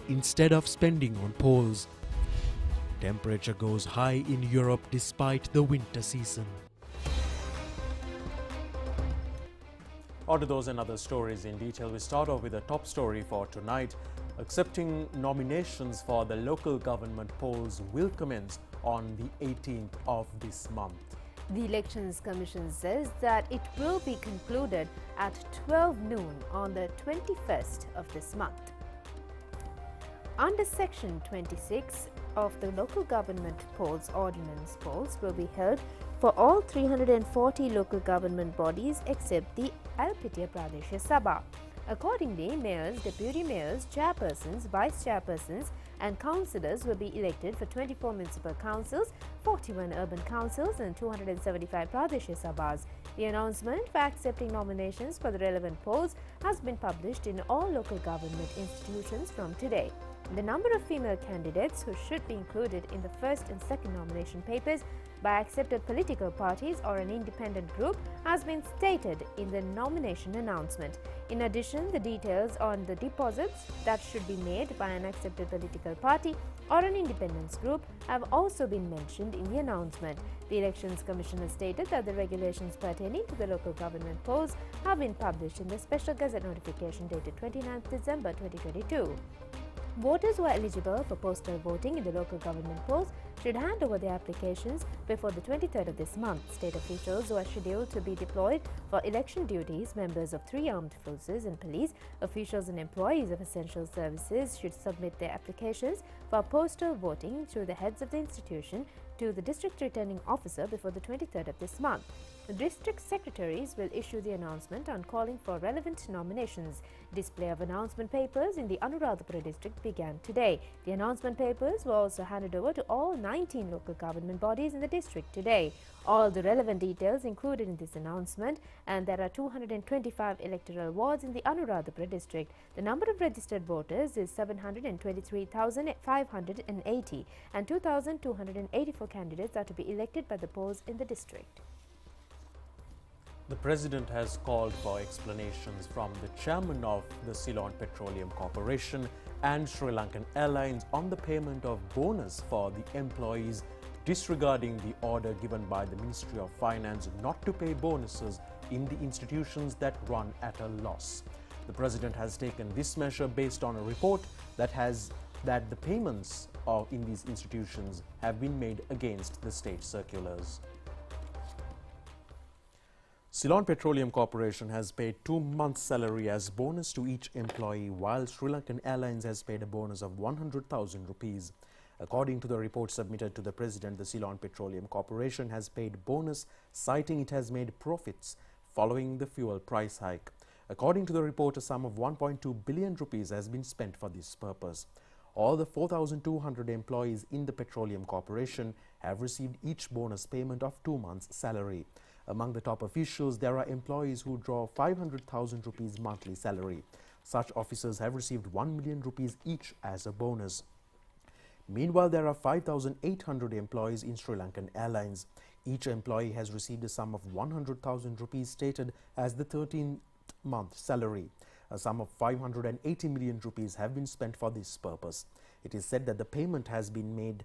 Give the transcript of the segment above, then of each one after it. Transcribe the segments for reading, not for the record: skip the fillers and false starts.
instead of spending on polls. Temperature goes high in Europe despite the winter season. On to those and other stories in detail. We start off with the top story for tonight. Accepting nominations for the local government polls will commence on the 18th of this month. The Elections Commission says that it will be concluded at 12 noon on the 21st of this month. Under Section 26 of the Local Government Polls Ordinance, polls will be held for all 340 local government bodies except the Alpitia Pradesha Sabha. Accordingly, mayors, deputy mayors, chairpersons, vice chairpersons and councillors will be elected for 24 municipal councils, 41 urban councils and 275 Pradesha Sabhas. The announcement for accepting nominations for the relevant polls has been published in all local government institutions from today. The number of female candidates who should be included in the first and second nomination papers by accepted political parties or an independent group has been stated in the nomination announcement. In addition, the details on the deposits that should be made by an accepted political party or an independence group have also been mentioned in the announcement. The Elections Commission has stated that the regulations pertaining to the local government polls have been published in the Special Gazette notification dated 29th December 2022. Voters who are eligible for postal voting in the local government polls should hand over their applications before the 23rd of this month. State officials who are scheduled to be deployed for election duties, members of 3 armed forces and police, officials and employees of essential services should submit their applications for postal voting through the heads of the institution to the district returning officer before the 23rd of this month. The district secretaries will issue the announcement on calling for relevant nominations. Display of announcement papers in the Anuradhapura district began today. The announcement papers were also handed over to all 19 local government bodies in the district today. All the relevant details included in this announcement, and there are 225 electoral wards in the Anuradhapura district. The number of registered voters is 723,580 and 2,284 candidates are to be elected by the polls in the district. The President has called for explanations from the chairman of the Ceylon Petroleum Corporation and Sri Lankan Airlines on the payment of bonus for the employees, disregarding the order given by the Ministry of Finance not to pay bonuses in the institutions that run at a loss. The President has taken this measure based on a report that the payments in these institutions have been made against the state circulars. Ceylon Petroleum Corporation has paid 2 months' salary as bonus to each employee, while Sri Lankan Airlines has paid a bonus of 100,000 rupees. According to the report submitted to the President, the Ceylon Petroleum Corporation has paid bonus, citing it has made profits following the fuel price hike. According to the report, a sum of 1.2 billion rupees has been spent for this purpose. All the 4,200 employees in the Petroleum Corporation have received each bonus payment of 2 months' salary. Among the top officials, there are employees who draw 500,000 rupees monthly salary. Such officers have received 1 million rupees each as a bonus. Meanwhile, there are 5,800 employees in Sri Lankan Airlines. Each employee has received a sum of 100,000 rupees stated as the 13th-month salary. A sum of 580 million rupees have been spent for this purpose. It is said that the payment has been made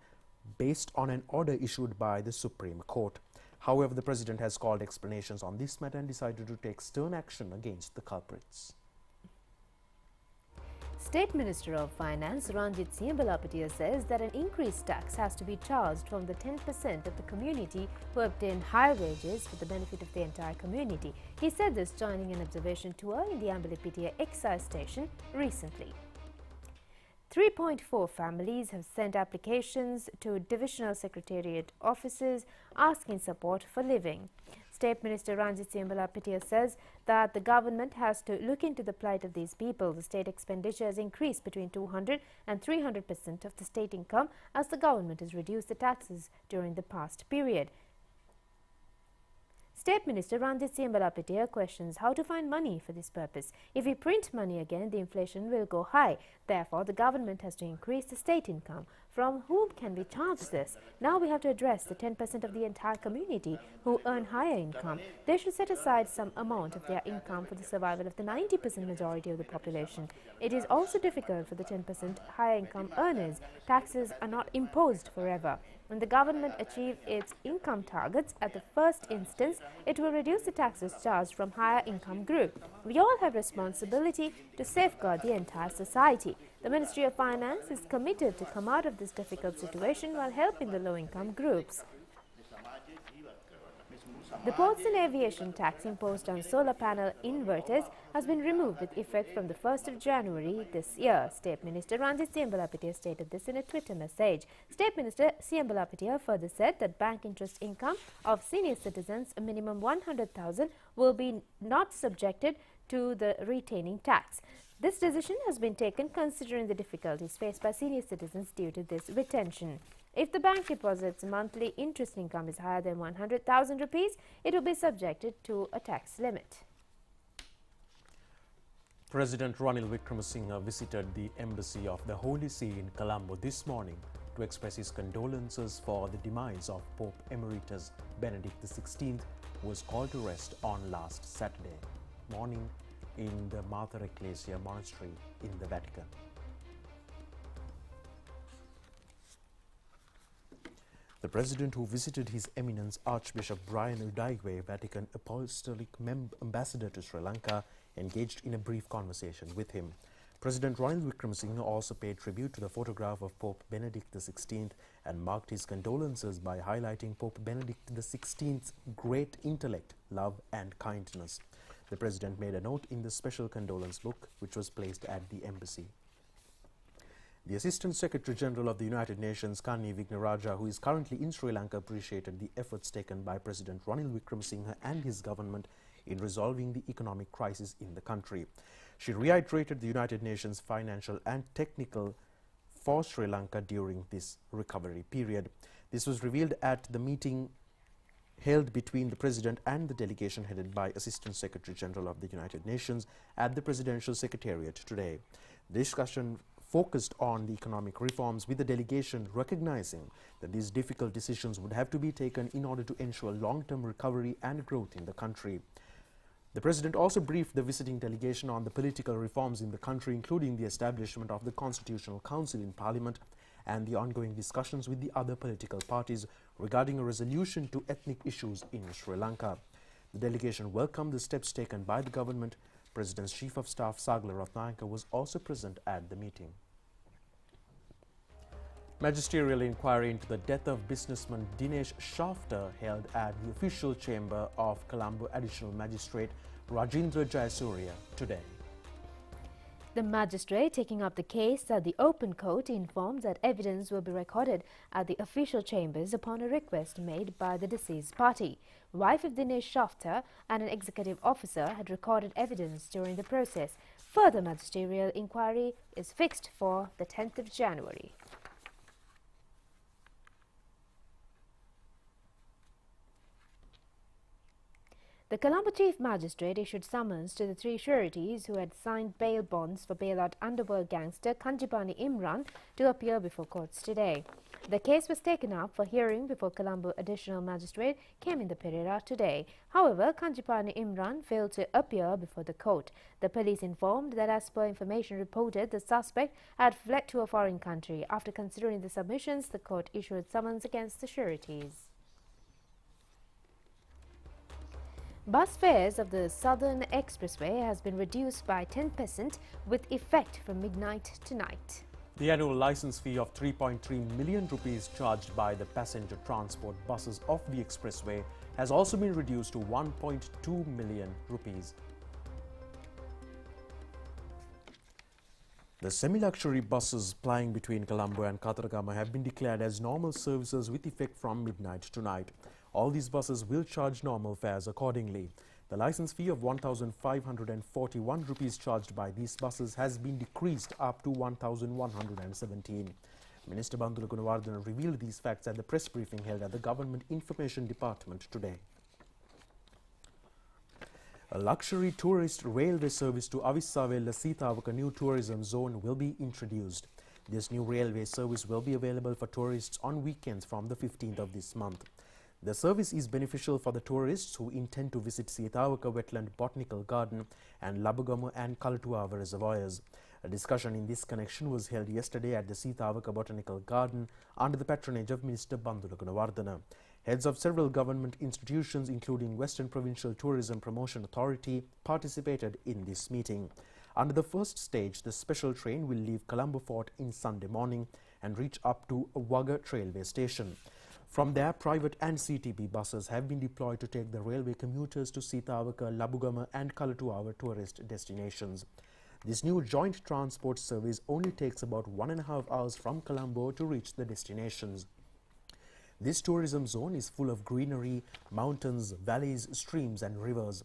based on an order issued by the Supreme Court. However, the President has called explanations on this matter and decided to take stern action against the culprits. State Minister of Finance Ranjit Singh Balapatia says that an increased tax has to be charged from the 10% of the community who obtain higher wages for the benefit of the entire community. He said this joining an observation tour in the Ambalipitia excise station recently. 3.4 families have sent applications to Divisional Secretariat offices asking support for living. State Minister Ranjit Singh Balapatia says that the government has to look into the plight of these people. The state expenditure has increased between 200 and 300% of the state income as the government has reduced the taxes during the past period. State Minister Ranjit Singh Balapatia questions how to find money for this purpose. If we print money again, the inflation will go high. Therefore, the government has to increase the state income. From whom can we charge this? Now we have to address the 10% of the entire community who earn higher income. They should set aside some amount of their income for the survival of the 90% majority of the population. It is also difficult for the 10% higher income earners. Taxes are not imposed forever. When the government achieves its income targets at the first instance, it will reduce the taxes charged from higher income group. We all have responsibility to safeguard the entire society. The Ministry of Finance is committed to come out of this difficult situation while helping the low-income groups. The ports and aviation tax imposed on solar panel inverters has been removed with effect from the 1st of January this year. State Minister Ranjit Siyambalapatia stated this in a Twitter message. State Minister Siyambalapatia further said that bank interest income of senior citizens, a minimum 100,000, will be not subjected to the retaining tax. This decision has been taken considering the difficulties faced by senior citizens due to this retention. If the bank deposit's monthly interest income is higher than 100,000 rupees, it will be subjected to a tax limit. President Ranil Wickremesinghe visited the embassy of the Holy See in Colombo this morning to express his condolences for the demise of Pope Emeritus Benedict XVI, who was called to rest on last Saturday morning in the Mater Ecclesia monastery in the Vatican. The President, who visited His Eminence Archbishop Brian Udaigwe, Vatican Apostolic Ambassador to Sri Lanka, engaged in a brief conversation with him. President Ranil Wickremesinghe also paid tribute to the photograph of Pope Benedict XVI and marked his condolences by highlighting Pope Benedict XVI's great intellect, love and kindness. The President made a note in the special condolence book, which was placed at the embassy. The Assistant Secretary General of the United Nations, Kanni Wignaraja, who is currently in Sri Lanka, appreciated the efforts taken by President Ranil Wickremesinghe and his government in resolving the economic crisis in the country. She reiterated the United Nations financial and technical for Sri Lanka during this recovery period. This was revealed at the meeting held between the President and the delegation headed by Assistant Secretary General of the United Nations at the Presidential Secretariat today. The discussion focused on the economic reforms, with the delegation recognizing that these difficult decisions would have to be taken in order to ensure long-term recovery and growth in the country. The President also briefed the visiting delegation on the political reforms in the country, including the establishment of the Constitutional Council in Parliament and the ongoing discussions with the other political parties regarding a resolution to ethnic issues in Sri Lanka. The delegation welcomed the steps taken by the government. President's Chief of Staff Sagala Ratnayaka was also present at the meeting. Magisterial inquiry into the death of businessman Dinesh Shafter held at the official chamber of Colombo Additional Magistrate Rajendra Jayasuriya today. The magistrate taking up the case at the open court informed that evidence will be recorded at the official chambers upon a request made by the deceased party. Wife of Dinesh Shafter and an executive officer had recorded evidence during the process. Further magisterial inquiry is fixed for the 10th of January. The Colombo Chief Magistrate issued summons to the three sureties who had signed bail bonds for bailout underworld gangster Kanjipani Imran to appear before courts today. The case was taken up for hearing before Colombo Additional Magistrate Keminda Pereira today. However, Kanjipani Imran failed to appear before the court. The police informed that as per information reported, the suspect had fled to a foreign country. After considering the submissions, the court issued summons against the sureties. Bus fares of the Southern Expressway has been reduced by 10% with effect from midnight tonight. The annual license fee of 3.3 million rupees charged by the passenger transport buses of the expressway has also been reduced to 1.2 million rupees. The semi-luxury buses plying between Colombo and Kataragama have been declared as normal services with effect from midnight tonight. All these buses will charge normal fares accordingly. The license fee of 1,541 rupees charged by these buses has been decreased up to 1,117. Minister Bandula Gunawardena revealed these facts at the press briefing held at the Government Information Department today. A luxury tourist railway service to Avissavella Sitavaka new tourism zone will be introduced. This new railway service will be available for tourists on weekends from the 15th of this month. The service is beneficial for the tourists who intend to visit Sitavaka Wetland Botanical Garden and Labugama and Kalatuava reservoirs. A discussion in this connection was held yesterday at the Sitavaka Botanical Garden under the patronage of Minister Bandula Gunawardena. Heads of several government institutions, including Western Provincial Tourism Promotion Authority, participated in this meeting. Under the first stage, the special train will leave Colombo Fort in Sunday morning and reach up to Wagga Railway Station. From there, private and CTB buses have been deployed to take the railway commuters to Sitavaka, Labugama and Kalatuava tourist destinations. This new joint transport service only takes about 1.5 hours from Colombo to reach the destinations. This tourism zone is full of greenery, mountains, valleys, streams and rivers.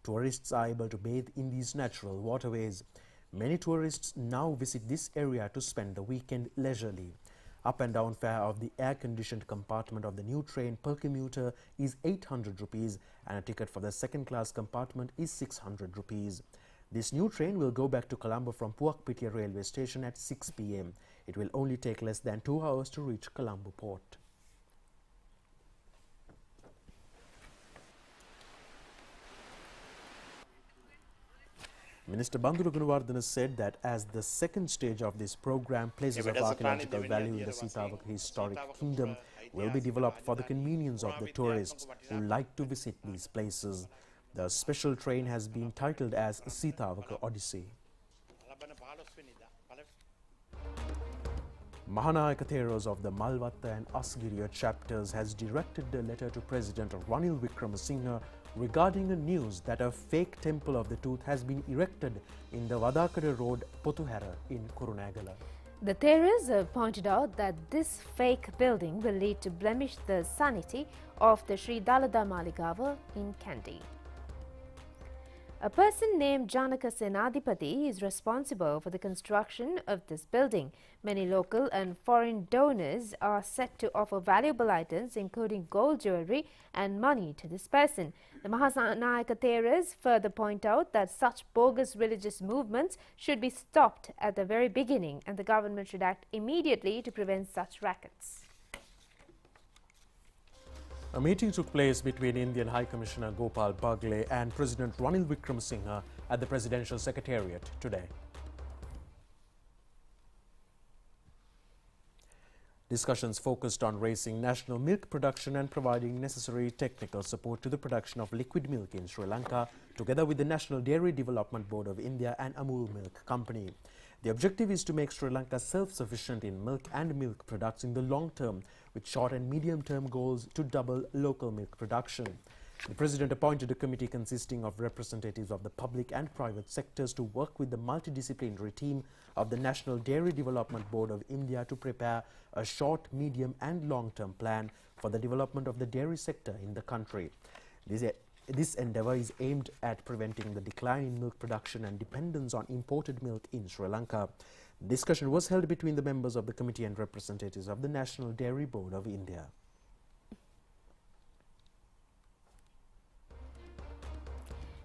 Tourists are able to bathe in these natural waterways. Many tourists now visit this area to spend the weekend leisurely. Up and down fare of the air-conditioned compartment of the new train per commuter is 800 rupees and a ticket for the second-class compartment is 600 rupees. This new train will go back to Colombo from Puakpitia railway station at 6 p.m. It will only take less than 2 hours to reach Colombo port. Minister Bandula Gunawardena said that as the second stage of this program, places of archaeological value in the Sitavaka historic kingdom will be developed for the convenience of the tourists who like to visit these places. The special train has been titled as Sitavaka Odyssey. Mahanayaka Theros of the Malvatta and Asgiriya chapters has directed a letter to President Ranil Wickremesinghe regarding the news that a fake temple of the tooth has been erected in the Vadakara Road, Potuhara in Kurunegala. The Theros have pointed out that this fake building will lead to blemish the sanity of the Sri Dalada Maligava in Kandy. A person named Janaka Senadipati is responsible for the construction of this building. Many local and foreign donors are set to offer valuable items including gold jewellery and money to this person. The Mahanayaka Theros further point out that such bogus religious movements should be stopped at the very beginning and the government should act immediately to prevent such rackets. A meeting took place between Indian High Commissioner Gopal Bagle and President Ranil Wickremesinghe at the Presidential Secretariat today. Discussions focused on raising national milk production and providing necessary technical support to the production of liquid milk in Sri Lanka, together with the National Dairy Development Board of India and Amul Milk Company. The objective is to make Sri Lanka self-sufficient in milk and milk products in the long term, with short and medium-term goals to double local milk production. The President appointed a committee consisting of representatives of the public and private sectors to work with the multidisciplinary team of the National Dairy Development Board of India to prepare a short, medium and long-term plan for the development of the dairy sector in the country. This endeavour is aimed at preventing the decline in milk production and dependence on imported milk in Sri Lanka. Discussion was held between the members of the committee and representatives of the National Dairy Board of India.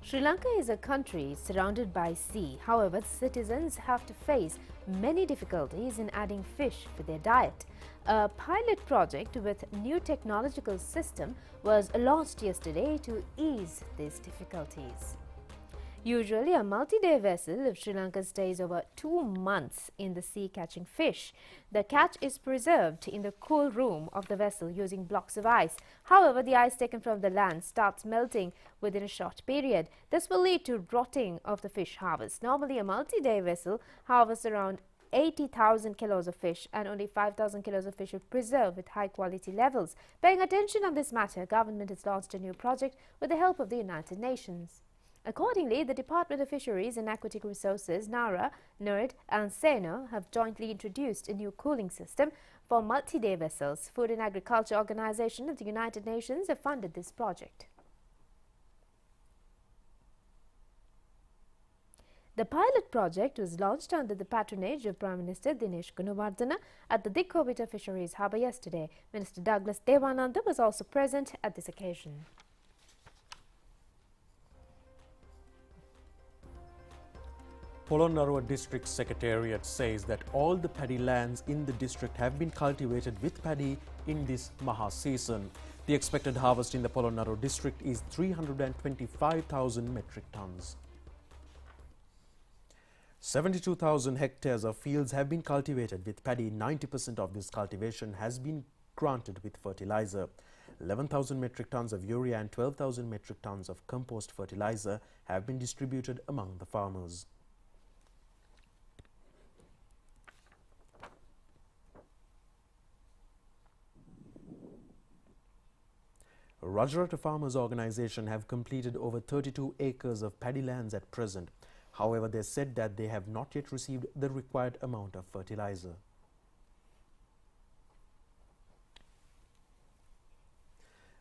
Sri Lanka is a country surrounded by sea. However, citizens have to face many difficulties in adding fish for their diet. A pilot project with new technological system was launched yesterday to ease these difficulties. Usually, a multi-day vessel of Sri Lanka stays over 2 months in the sea catching fish. The catch is preserved in the cool room of the vessel using blocks of ice. However, the ice taken from the land starts melting within a short period. This will lead to rotting of the fish harvest. Normally, a multi-day vessel harvests around 80,000 kilos of fish and only 5,000 kilos of fish are preserved with high quality levels. Paying attention on this matter, government has launched a new project with the help of the United Nations. Accordingly, the Department of Fisheries and Aquatic Resources, NARA, NERD and SENA have jointly introduced a new cooling system for multi-day vessels. Food and Agriculture Organization of the United Nations have funded this project. The pilot project was launched under the patronage of Prime Minister Dinesh Gunawardena at the Dikovita Fisheries Harbour yesterday. Minister Douglas Devananda was also present at this occasion. Polonnaruwa District Secretariat says that all the paddy lands in the district have been cultivated with paddy in this Maha season. The expected harvest in the Polonnaruwa district is 325,000 metric tons. 72,000 hectares of fields have been cultivated with paddy. 90% of this cultivation has been granted with fertilizer. 11,000 metric tons of urea and 12,000 metric tons of compost fertilizer have been distributed among the farmers. Rajarata Farmers Organization have completed over 32 acres of paddy lands at present. However, they said that they have not yet received the required amount of fertilizer.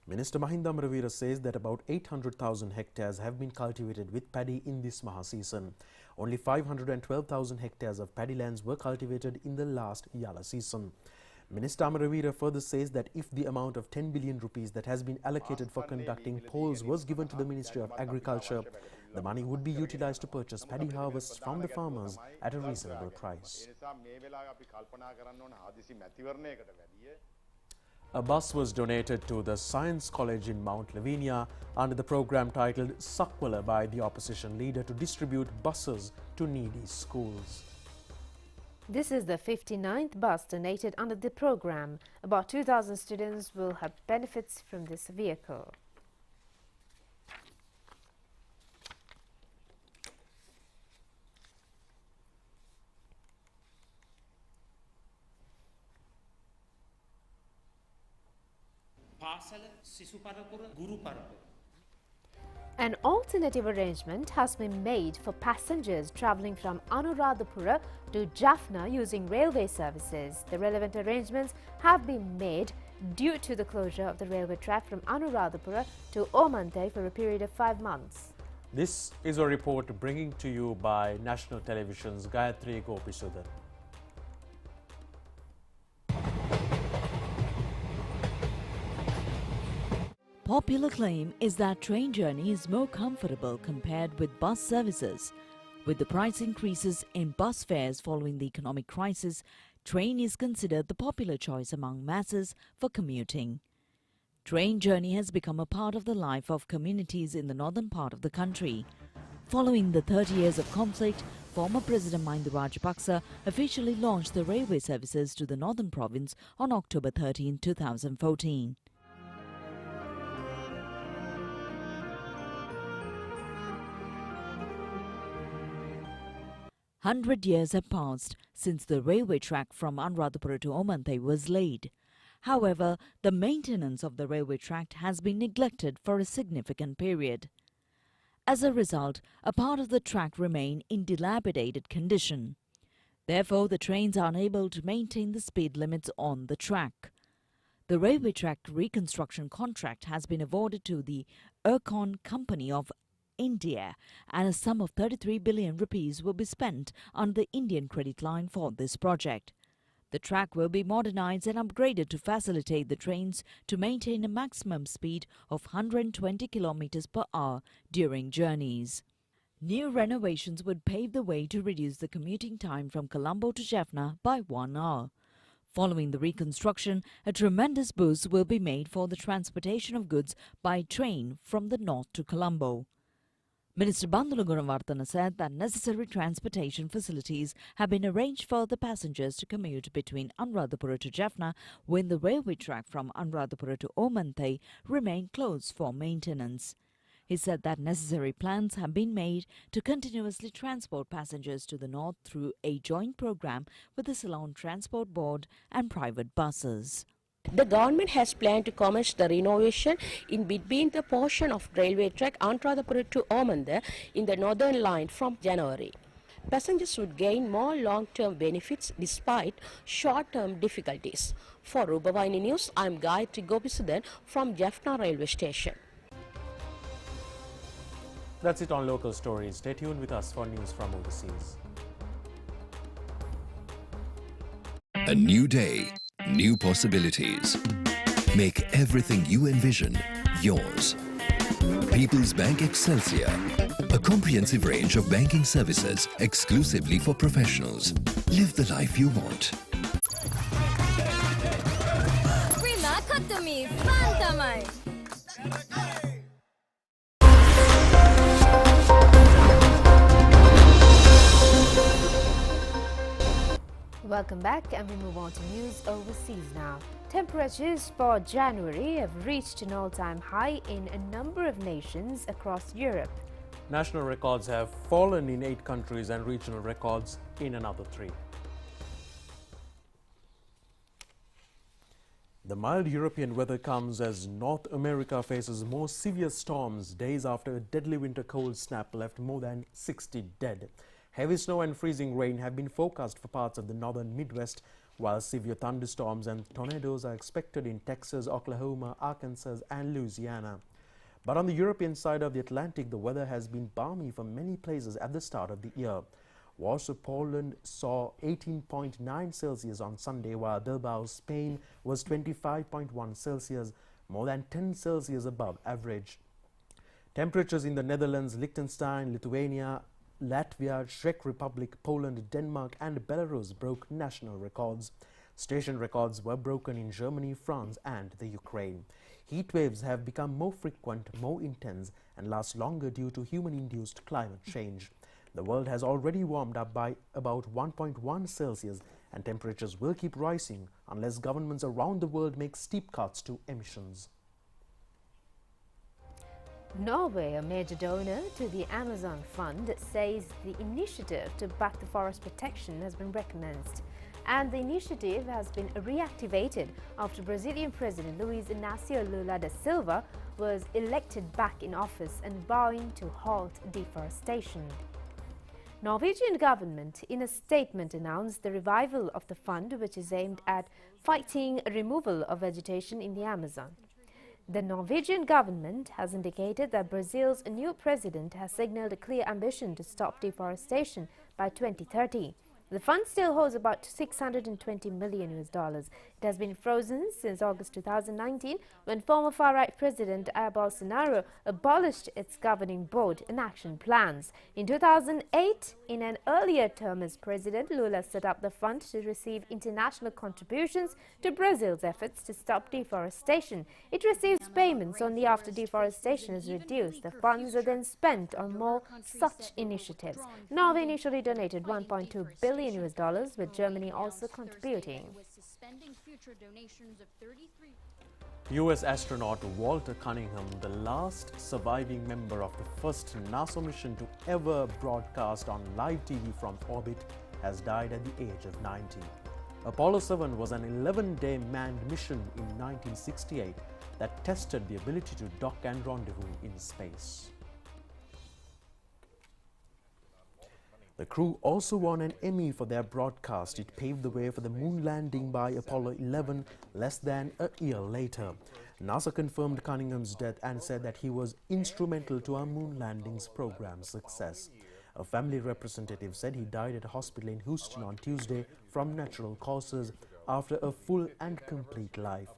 Minister Mahinda Amravira says that about 800,000 hectares have been cultivated with paddy in this Maha season. Only 512,000 hectares of paddy lands were cultivated in the last Yala season. Minister Amravira further says that if the amount of 10 billion rupees that has been allocated for conducting polls was given to the Ministry of Agriculture, the money would be utilized to purchase paddy harvests from the farmers at a reasonable price. A bus was donated to the Science College in Mount Lavinia under the program titled Sakwala by the opposition leader to distribute buses to needy schools. This is the 59th bus donated under the program. About 2,000 students will have benefits from this vehicle. An alternative arrangement has been made for passengers travelling from Anuradhapura to Jaffna using railway services. The relevant arrangements have been made due to the closure of the railway track from Anuradhapura to Omante for a period of 5 months. This is a report bringing to you by National Television's Gayatri Gopisudhan. Popular claim is that train journey is more comfortable compared with bus services. With the price increases in bus fares following the economic crisis, train is considered the popular choice among masses for commuting. Train journey has become a part of the life of communities in the northern part of the country. Following the 30 years of conflict, former President Mahinda Rajapaksa officially launched the railway services to the northern province on October 13, 2014. 100 years have passed since the railway track from Anuradhapura to Omante was laid. However, the maintenance of the railway track has been neglected for a significant period. As a result, a part of the track remains in dilapidated condition. Therefore, the trains are unable to maintain the speed limits on the track. The railway track reconstruction contract has been awarded to the Ercon Company of India, and a sum of 33 billion rupees will be spent on the Indian credit line for this project. The track will be modernized and upgraded to facilitate the trains to maintain a maximum speed of 120 kilometers per hour during journeys. New renovations would pave the way to reduce the commuting time from Colombo to Jaffna by 1 hour. Following the reconstruction, a tremendous boost will be made for the transportation of goods by train from the north to Colombo. Minister Bandula Gunavarthana said that necessary transportation facilities have been arranged for the passengers to commute between Anuradhapura to Jaffna when the railway track from Anuradhapura to Omante remained closed for maintenance. He said that necessary plans have been made to continuously transport passengers to the north through a joint program with the Ceylon Transport Board and private buses. The government has planned to commence the renovation in between the portion of railway track Anuradhapura to Omante in the northern line from January. Passengers would gain more long-term benefits despite short-term difficulties. For Rupavahini News, I am Gayatri Gopisudhan from Jaffna Railway Station. That's it on local stories. Stay tuned with us for news from overseas. A new day, new possibilities. Make everything you envision yours. People's Bank Excelsior, a comprehensive range of banking services exclusively for professionals. Live the life you want. Welcome back, and we move on to news overseas now. Temperatures for January have reached an all-time high in a number of nations across Europe. National records have fallen in 8 countries and regional records in another 3. The mild European weather comes as North America faces more severe storms days after a deadly winter cold snap left more than 60 dead. Heavy snow and freezing rain have been forecast for parts of the northern Midwest, while severe thunderstorms and tornadoes are expected in Texas, Oklahoma, Arkansas and Louisiana. But on the European side of the Atlantic, the weather has been balmy for many places at the start of the year. Warsaw, Poland saw 18.9 Celsius on Sunday, while Bilbao, Spain was 25.1 Celsius, more than 10 Celsius above average. Temperatures in the Netherlands, Liechtenstein, Lithuania, Latvia, Czech Republic, Poland, Denmark and Belarus broke national records. Station records were broken in Germany, France and the Ukraine. Heat waves have become more frequent, more intense and last longer due to human-induced climate change. The world has already warmed up by about 1.1 Celsius and temperatures will keep rising unless governments around the world make steep cuts to emissions. Norway, a major donor to the Amazon Fund, says the initiative to back the forest protection has been recommenced. And the initiative has been reactivated after Brazilian President Luiz Inácio Lula da Silva was elected back in office and vowing to halt deforestation. Norwegian government in a statement announced the revival of the fund, which is aimed at fighting removal of vegetation in the Amazon. The Norwegian government has indicated that Brazil's new president has signaled a clear ambition to stop deforestation by 2030. The fund still holds about $620 million. It has been frozen since August 2019 when former far-right President Jair Bolsonaro abolished its governing board and action plans. In 2008, in an earlier term as president, Lula set up the fund to receive international contributions to Brazil's efforts to stop deforestation. It receives payments only after deforestation is reduced. The funds are then spent on more such initiatives. Norway initially donated $1.2 billion, with Germany also contributing. US astronaut Walter Cunningham, the last surviving member of the first NASA mission to ever broadcast on live TV from orbit, has died at the age of 90. Apollo 7 was an 11-day manned mission in 1968 that tested the ability to dock and rendezvous in space. The crew also won an Emmy for their broadcast. It paved the way for the moon landing by Apollo 11 less than a year later. NASA confirmed Cunningham's death and said that he was instrumental to our moon landings program's success. A family representative said he died at a hospital in Houston on Tuesday from natural causes after a full and complete life.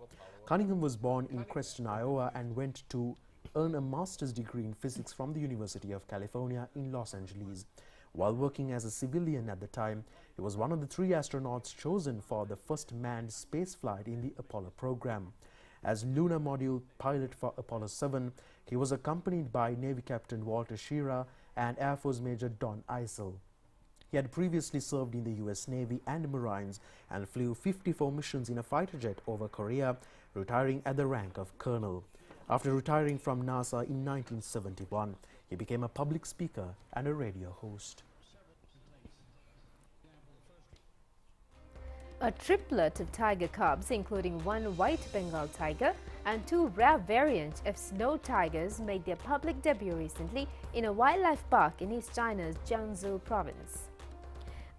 Cunningham was born in Creston, Iowa and went to earn a master's degree in physics from the University of California in Los Angeles. While working as a civilian at the time, he was one of the 3 astronauts chosen for the first manned spaceflight in the Apollo program. As lunar module pilot for Apollo 7, he was accompanied by Navy Captain Walter Schirra and Air Force Major Don Eisel. He had previously served in the US Navy and Marines and flew 54 missions in a fighter jet over Korea, retiring at the rank of colonel. After retiring from NASA in 1971, he became a public speaker and a radio host. A triplet of tiger cubs, including 1 white Bengal tiger and 2 rare variants of snow tigers, made their public debut recently in a wildlife park in East China's Jiangsu province.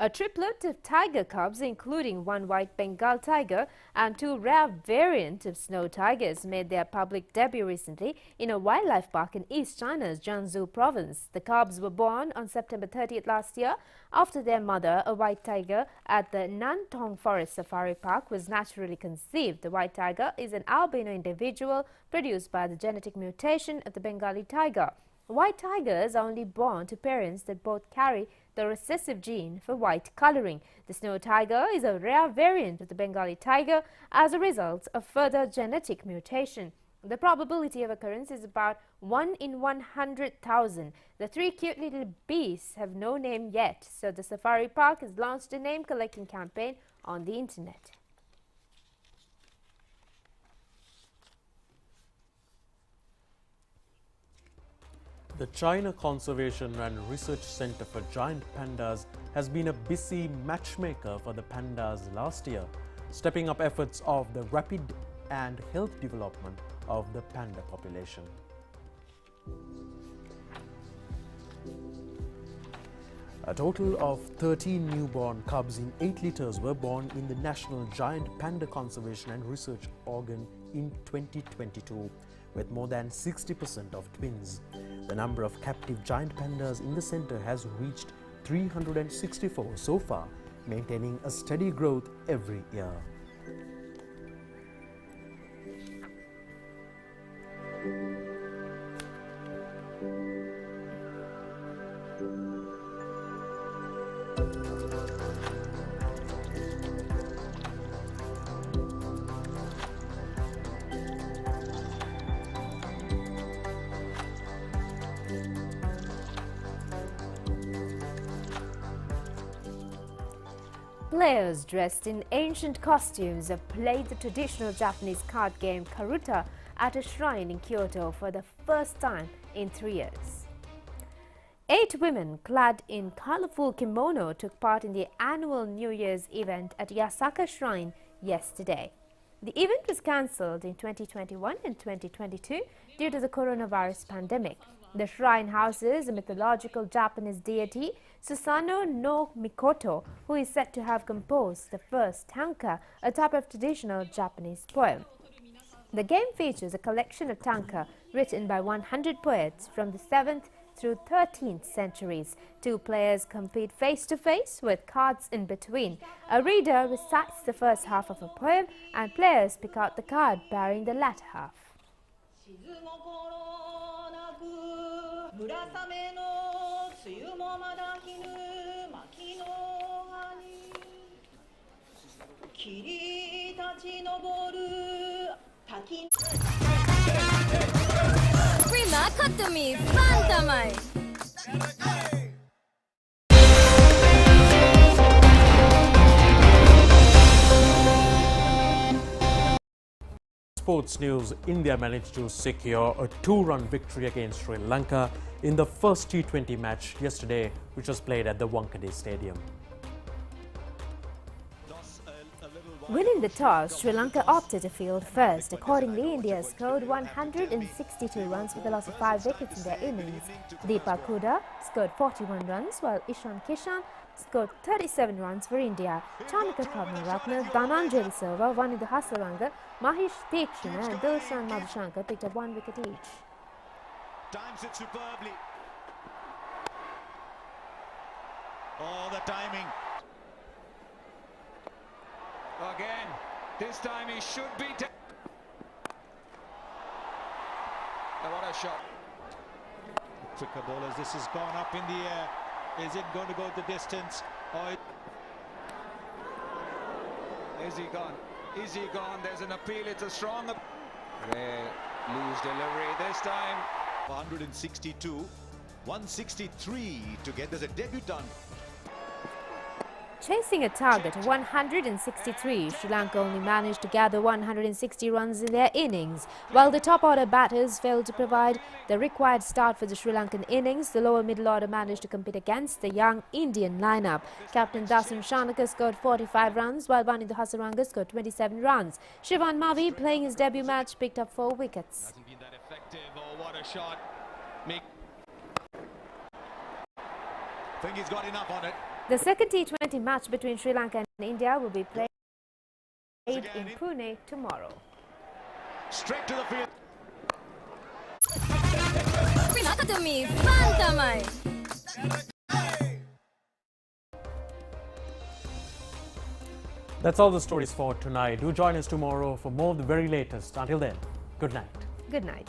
A triplet of tiger cubs, including one white Bengal tiger and two rare variant of snow tigers, made their public debut recently in a wildlife park in East China's Jiangsu province. The cubs were born on September 30th last year after their mother, a white tiger at the Nantong Forest Safari Park, was naturally conceived. The white tiger is an albino individual produced by the genetic mutation of the Bengali tiger. White tigers are only born to parents that both carry the recessive gene for white coloring. The snow tiger is a rare variant of the Bengali tiger as a result of further genetic mutation. The probability of occurrence is about 1 in 100,000. The three cute little beasts have no name yet, so the safari park has launched a name-collecting campaign on the internet. The China Conservation and Research Center for Giant Pandas has been a busy matchmaker for the pandas last year, stepping up efforts of the rapid and health development of the panda population. A total of 13 newborn cubs in 8 litters were born in the National Giant Panda Conservation and Research Organ in 2022, with more than 60% of twins. The number of captive giant pandas in the center has reached 364 so far, maintaining a steady growth every year. Players dressed in ancient costumes have played the traditional Japanese card game Karuta at a shrine in Kyoto for the first time in 3 years. 8 women clad in colorful kimono took part in the annual New Year's event at Yasaka Shrine yesterday. The event was cancelled in 2021 and 2022 due to the coronavirus pandemic. The shrine houses a mythological Japanese deity, Susanoo no Mikoto, who is said to have composed the first tanka, a type of traditional Japanese poem. The game features a collection of tanka written by 100 poets from the 7th through 13th centuries. 2 players compete face-to-face with cards in between. A reader recites the first half of a poem and players pick out the card bearing the latter half. 村雨の梅雨もまだひぬ牧の葉に霧立ち上る滝 Prima, cut to me, Fantamai! Sports news: India managed to secure a 2-run victory against Sri Lanka in the first T20 match yesterday, which was played at the Wankhede Stadium. Winning the toss, Sri Lanka opted to field first. Accordingly, India scored 162 runs with a loss of 5 wickets in their innings. Deepak Hooda scored 41 runs, while Ishan Kishan scored 37 runs for India. Chanaka Karnaratne, Dhananjali Silva, Vanidha Hasaranga, Mahesh Theekshana and Dilshan Madhushankar picked up 1 wicket each. Times it superbly. Oh, the timing. Again, this time he should be. Oh, what a shot. Quicker bowlers, this has gone up in the air. Is it going to go the distance? Or is he gone? Is he gone? There's an appeal. It's a strong. Rare loose delivery this time. 162, 163 to get. There's a debutant. Chasing a target of 163, Sri Lanka only managed to gather 160 runs in their innings. While the top-order batters failed to provide the required start for the Sri Lankan innings, the lower middle order managed to compete against the young Indian lineup. Captain Dasan Shanaka scored 45 runs, while Vanidha Hasaranga scored 27 runs. Shivan Mavi, playing his debut match, picked up 4 wickets. Hasn't been that effective. Oh, what a shot. Think he's got enough on it. The second T20 match between Sri Lanka and India will be played in Pune tomorrow. Straight to the field. Nakatomi, Fantamai. That's all the stories for tonight. Do join us tomorrow for more of the very latest. Until then, good night. Good night.